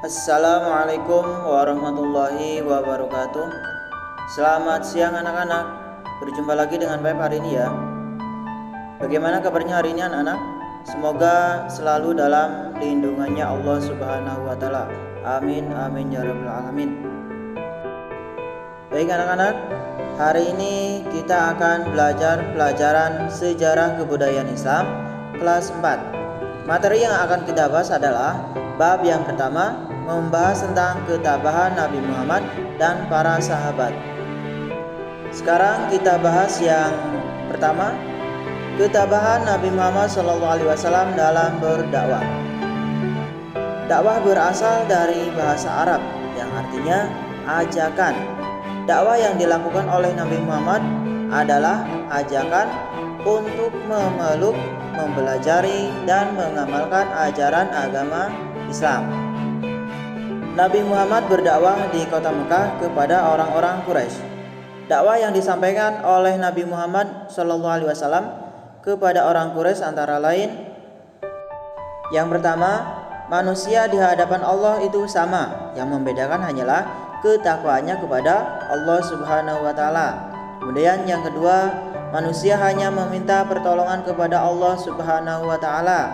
Assalamualaikum warahmatullahi wabarakatuh. Selamat siang anak-anak. Berjumpa lagi dengan Baik hari ini ya. Bagaimana kabarnya hari ini anak-anak? Semoga selalu dalam lindungannya Allah Subhanahu wa taala. Amin amin ya rabbal alamin. Baik anak-anak, hari ini kita akan belajar pelajaran sejarah kebudayaan Islam kelas 4. Materi yang akan kita bahas adalah bab yang pertama, membahas tentang ketabahan Nabi Muhammad dan para sahabat. Sekarang kita bahas yang pertama, ketabahan Nabi Muhammad SAW dalam berdakwah. Dakwah berasal dari bahasa Arab yang artinya ajakan. Dakwah yang dilakukan oleh Nabi Muhammad adalah ajakan untuk memeluk, mempelajari, dan mengamalkan ajaran agama Islam. Nabi Muhammad berdakwah di kota Mekah kepada orang-orang Quraisy. Dakwah yang disampaikan oleh Nabi Muhammad SAW kepada orang Quraisy antara lain: yang pertama, manusia di hadapan Allah itu sama, yang membedakan hanyalah ketakwaannya kepada Allah Subhanahu wa taala. Kemudian yang kedua, manusia hanya meminta pertolongan kepada Allah Subhanahu wa taala.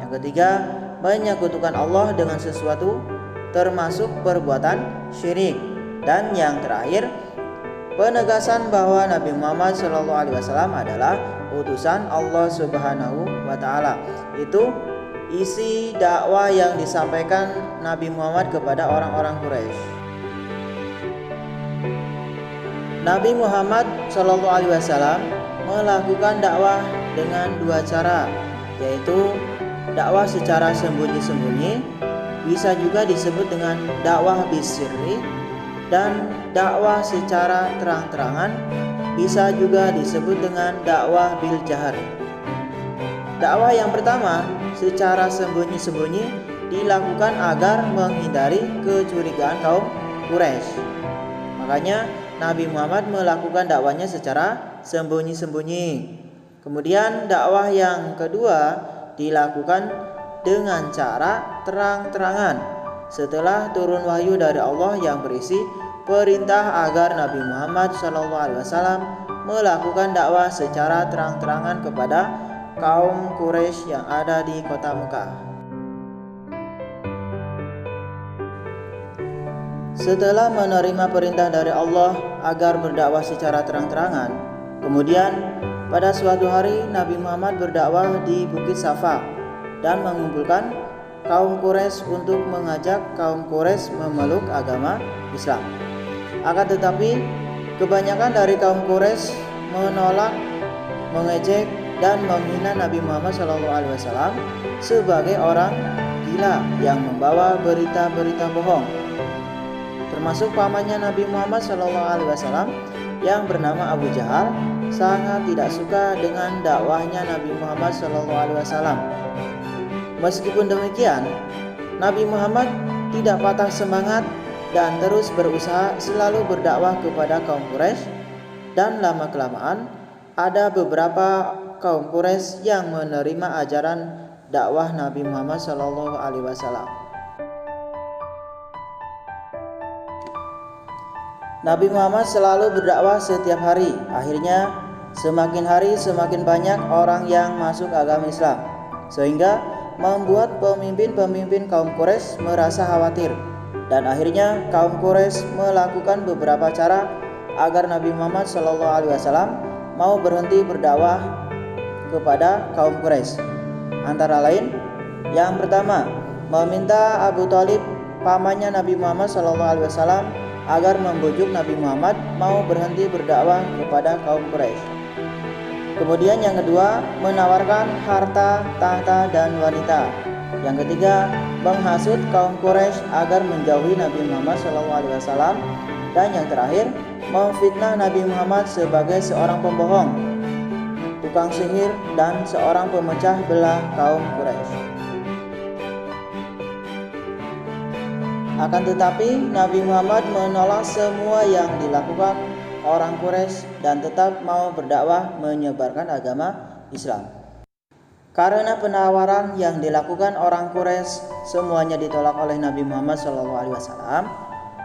Yang ketiga, menyekutukan Allah dengan sesuatu termasuk perbuatan syirik. Dan yang terakhir, penegasan bahwa Nabi Muhammad SAW adalah utusan Allah Subhanahu wa taala. Itu isi dakwah yang disampaikan Nabi Muhammad kepada orang-orang Quraisy. Nabi Muhammad SAW melakukan dakwah dengan dua cara, yaitu dakwah secara sembunyi-sembunyi, bisa juga disebut dengan dakwah bisirri, dan dakwah secara terang-terangan, bisa juga disebut dengan dakwah bil jahar. Dakwah yang pertama secara sembunyi-sembunyi dilakukan agar menghindari kecurigaan kaum Quraisy. Makanya Nabi Muhammad melakukan dakwahnya secara sembunyi-sembunyi. Kemudian dakwah yang kedua dilakukan dengan cara terang-terangan setelah turun wahyu dari Allah yang berisi perintah agar Nabi Muhammad SAW melakukan dakwah secara terang-terangan kepada kaum Quraisy yang ada di kota Mekah. Setelah menerima perintah dari Allah agar berdakwah secara terang-terangan, kemudian pada suatu hari Nabi Muhammad berdakwah di Bukit Safa dan mengumpulkan kaum Quraisy untuk mengajak kaum Quraisy memeluk agama Islam. Akan tetapi, kebanyakan dari kaum Quraisy menolak, mengejek, dan menghina Nabi Muhammad SAW sebagai orang gila yang membawa berita-berita bohong. Termasuk pamannya Nabi Muhammad SAW yang bernama Abu Jahal sangat tidak suka dengan dakwahnya Nabi Muhammad SAW. Meskipun demikian, Nabi Muhammad tidak patah semangat dan terus berusaha selalu berdakwah kepada kaum Quraisy, dan lama-kelamaan ada beberapa kaum Quraisy yang menerima ajaran dakwah Nabi Muhammad SAW. Nabi Muhammad selalu berdakwah setiap hari. Akhirnya semakin hari semakin banyak orang yang masuk agama Islam, sehingga membuat pemimpin-pemimpin kaum Quraisy merasa khawatir. Dan akhirnya kaum Quraisy melakukan beberapa cara agar Nabi Muhammad SAW mau berhenti berdakwah kepada kaum Quraisy. Antara lain, yang pertama, meminta Abu Thalib, pamannya Nabi Muhammad SAW, agar membujuk Nabi Muhammad mau berhenti berdakwah kepada kaum Quraisy. Kemudian yang kedua, menawarkan harta, tahta, dan wanita. Yang ketiga, menghasut kaum Quraisy agar menjauhi Nabi Muhammad SAW. Dan yang terakhir, memfitnah Nabi Muhammad sebagai seorang pembohong, tukang sihir, dan seorang pemecah belah kaum Quraisy. Akan tetapi Nabi Muhammad menolak semua yang dilakukan orang Quraisy dan tetap mau berdakwah menyebarkan agama Islam. Karena penawaran yang dilakukan orang Quraisy semuanya ditolak oleh Nabi Muhammad SAW.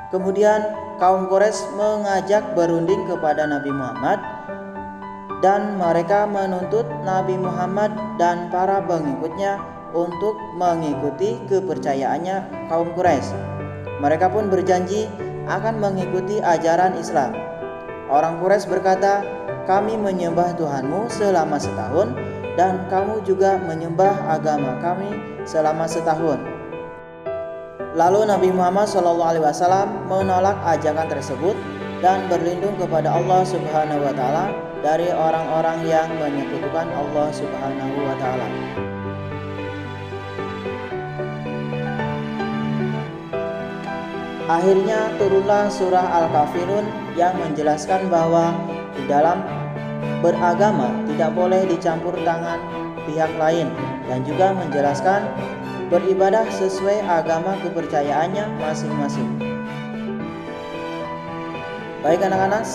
Kemudian kaum Quraisy mengajak berunding kepada Nabi Muhammad dan mereka menuntut Nabi Muhammad dan para pengikutnya untuk mengikuti kepercayaannya kaum Quraisy. Mereka pun berjanji akan mengikuti ajaran Islam. Orang Quraisy berkata, "Kami menyembah Tuhanmu selama setahun dan kamu juga menyembah agama kami selama setahun." Lalu Nabi Muhammad SAW menolak ajakan tersebut dan berlindung kepada Allah Subhanahu wa taala dari orang-orang yang menyekutukan Allah Subhanahu wa taala. Akhirnya turunlah surah Al-Kafirun yang menjelaskan bahwa di dalam beragama tidak boleh dicampur tangan pihak lain dan juga menjelaskan beribadah sesuai agama kepercayaannya masing-masing. Baik anak-anak,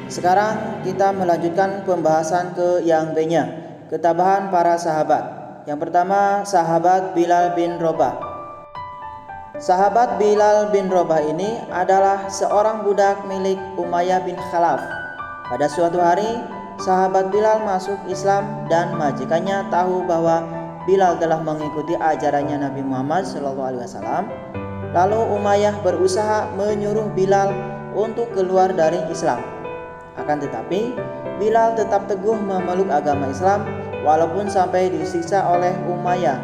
sekarang kita melanjutkan pembahasan ke yang B-nya, ketabahan para sahabat. Yang pertama, sahabat Bilal bin Rabah. Sahabat Bilal bin Rabah ini adalah seorang budak milik Umayyah bin Khalaf. Pada suatu hari, sahabat Bilal masuk Islam dan majikannya tahu bahwa Bilal telah mengikuti ajarannya Nabi Muhammad SAW. Lalu Umayyah berusaha menyuruh Bilal untuk keluar dari Islam. Akan tetapi, Bilal tetap teguh memeluk agama Islam walaupun sampai disiksa oleh Umayyah.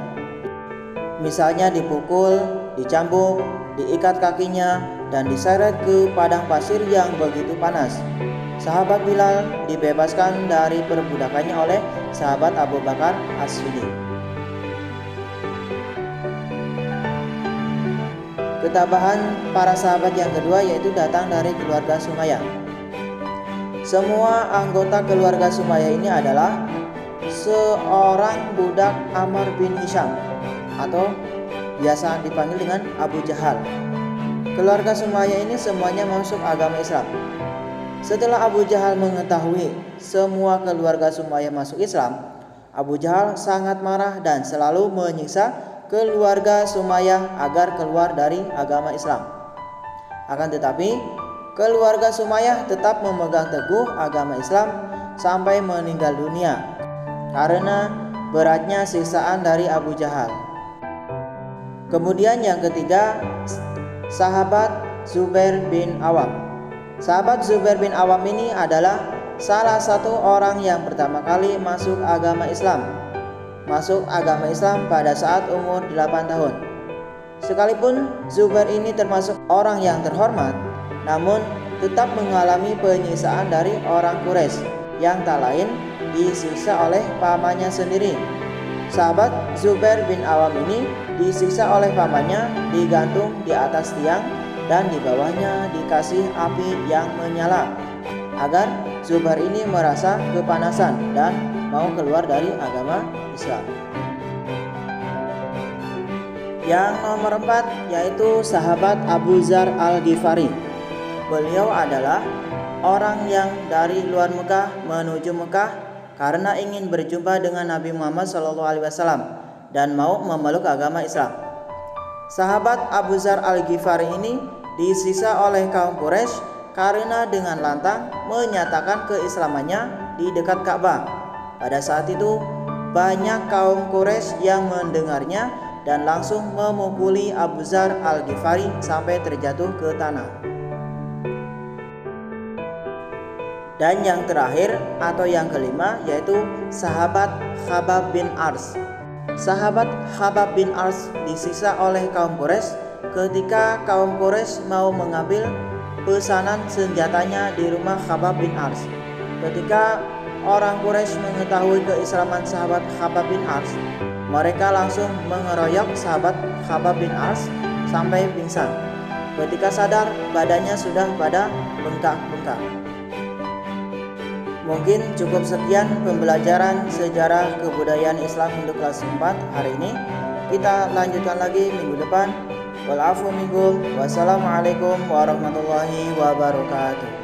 Misalnya dipukul, dicambuk, diikat kakinya, dan diseret ke padang pasir yang begitu panas. Sahabat Bilal dibebaskan dari perbudakannya oleh sahabat Abu Bakar As-Siddiq. Ketabahan para sahabat yang kedua yaitu datang dari keluarga Sumayyah. Semua anggota keluarga Sumayyah ini adalah seorang budak Amr bin Hisham atau biasa dipanggil dengan Abu Jahal. Keluarga Sumayyah ini semuanya masuk agama Islam. Setelah Abu Jahal mengetahui semua keluarga Sumayyah masuk Islam, Abu Jahal sangat marah dan selalu menyiksa keluarga Sumayyah agar keluar dari agama Islam. Akan tetapi, keluarga Sumayyah tetap memegang teguh agama Islam sampai meninggal dunia karena beratnya siksaan dari Abu Jahal. Kemudian yang ketiga, sahabat Zubair bin Awam. Sahabat Zubair bin Awam ini adalah salah satu orang yang pertama kali masuk agama Islam. Masuk agama Islam pada saat umur 8 tahun. Sekalipun Zubair ini termasuk orang yang terhormat, namun tetap mengalami penyiksaan dari orang Quraisy yang tak lain disiksa oleh pamannya sendiri. Sahabat Zubair bin Awam ini disiksa oleh pamannya, digantung di atas tiang dan di bawahnya dikasih api yang menyala agar Zubair ini merasa kepanasan dan mau keluar dari agama Islam. Yang nomor 4 yaitu sahabat Abu Dzar Al-Ghifari. Beliau adalah orang yang dari luar Mekah menuju Mekah karena ingin berjumpa dengan Nabi Muhammad SAW dan mau memeluk agama Islam. Sahabat Abu Dzar Al-Ghifari ini disiksa oleh kaum Quraisy karena dengan lantang menyatakan keislamannya di dekat Ka'bah. Pada saat itu banyak kaum Quraisy yang mendengarnya dan langsung memukuli Abu Dzar Al-Ghifari sampai terjatuh ke tanah. Dan yang terakhir atau yang kelima yaitu sahabat Khabbab bin Ars. Sahabat Khabbab bin Ars disiksa oleh kaum Quraisy ketika kaum Quraisy mau mengambil pesanan senjatanya di rumah Khabbab bin Ars. Ketika orang Quraisy mengetahui keislaman sahabat Khabbab bin Ars, mereka langsung mengeroyok sahabat Khabbab bin Ars sampai pingsan. Ketika sadar, badannya sudah pada bengkak-bengkak. Mungkin cukup sekian pembelajaran sejarah kebudayaan Islam untuk kelas 4 hari ini. Kita lanjutkan lagi minggu depan. Wal afu minkum. Wassalamualaikum warahmatullahi wabarakatuh.